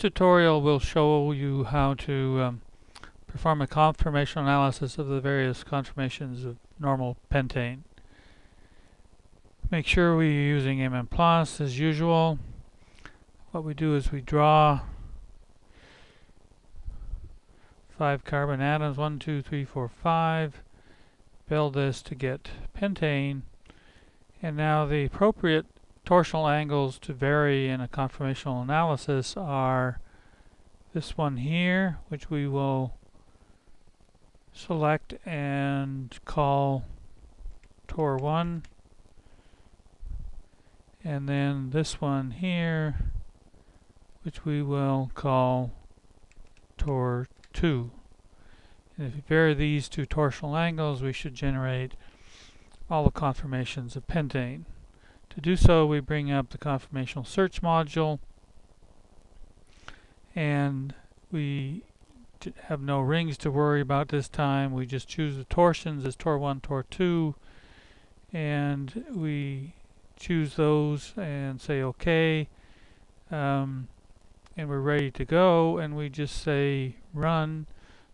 tutorial will show you how to perform a conformational analysis of the various conformations of normal pentane. Make sure we're using MM+ as usual. What we do is we draw 5 carbon atoms, 1, 2, 3, 4, 5. Build this to get pentane. And now the appropriate torsional angles to vary in a conformational analysis are this one here, which we will select and call tor 1, and then this one here, which we will call tor 2. And if we vary these two torsional angles, we should generate all the conformations of pentane. To do so, we bring up the conformational search module, and we have no rings to worry about this time. We just choose the torsions as tor 1, tor 2, and we choose those and say OK, and we're ready to go, and we just say run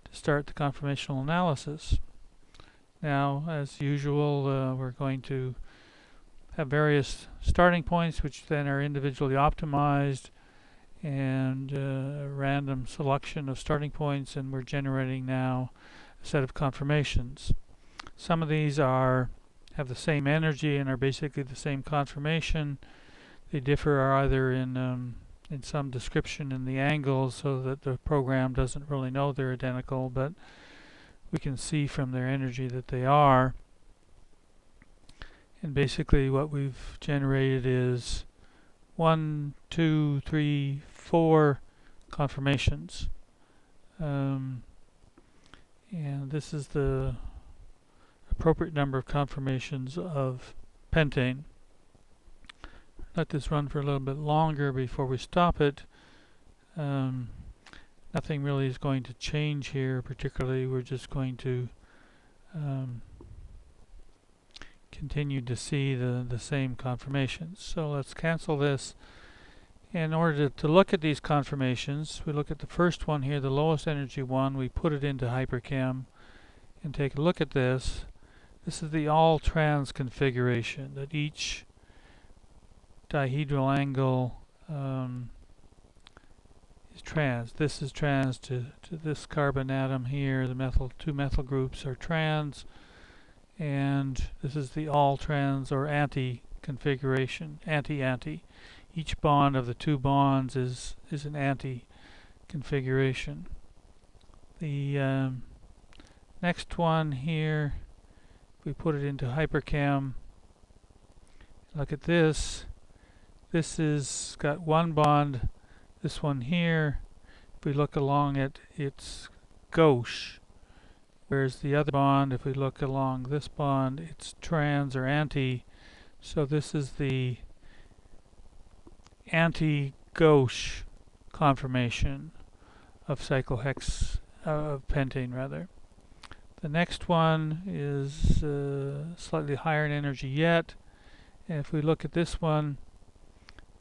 to start the conformational analysis. Now, as usual, we're going to have various starting points which then are individually optimized, and a random selection of starting points, and we're generating now a set of conformations. Some of these have the same energy and are basically the same conformation. They differ either in some description in the angles, so that the program doesn't really know they're identical, but we can see from their energy that they are. And basically what we've generated is 1, 2, 3, 4 conformations. And this is the appropriate number of conformations of pentane. Let this run for a little bit longer before we stop it. Nothing really is going to change here particularly. We're just going to continue to see the same conformations. So let's cancel this. In order to look at these conformations, we look at the first one here, the lowest energy one. We put it into HyperChem and take a look at this. This is the all trans configuration, that each dihedral angle is trans. This is trans to this carbon atom here. The two methyl groups are trans, and this is the all trans or anti configuration, anti-anti. Each bond of the two bonds is an anti configuration. The next one here, if we put it into HyperChem, look at this. This is got one bond, this one here. If we look along it, it's gauche. Whereas the other bond, if we look along this bond, it's trans or anti. So this is the anti-gauche conformation of of pentane rather. The next one is slightly higher in energy yet. And if we look at this one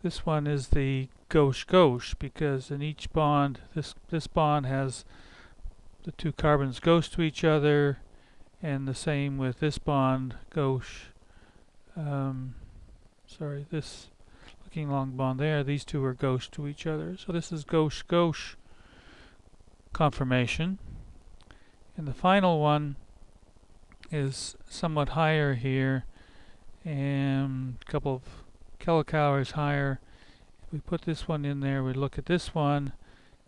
is the gauche-gauche, because in each bond, this bond has the two carbons gauche to each other, and the same with this bond, gauche. This looking long bond there, these two are gauche to each other. So this is gauche-gauche conformation. And the final one is somewhat higher here, and a couple of kilocalories higher. If we put this one in there, we look at this one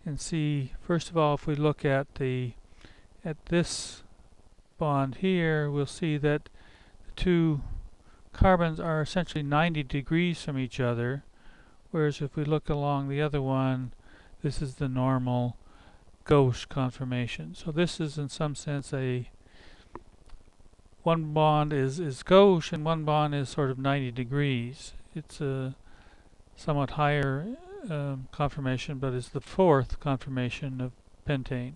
and see, first of all, if we look at this bond here, we'll see that the two carbons are essentially 90 degrees from each other, whereas if we look along the other one, this is the normal gauche conformation. So this is in some sense one bond is gauche and one bond is sort of 90 degrees. It's a somewhat higher conformation, but it's the fourth conformation of pentane.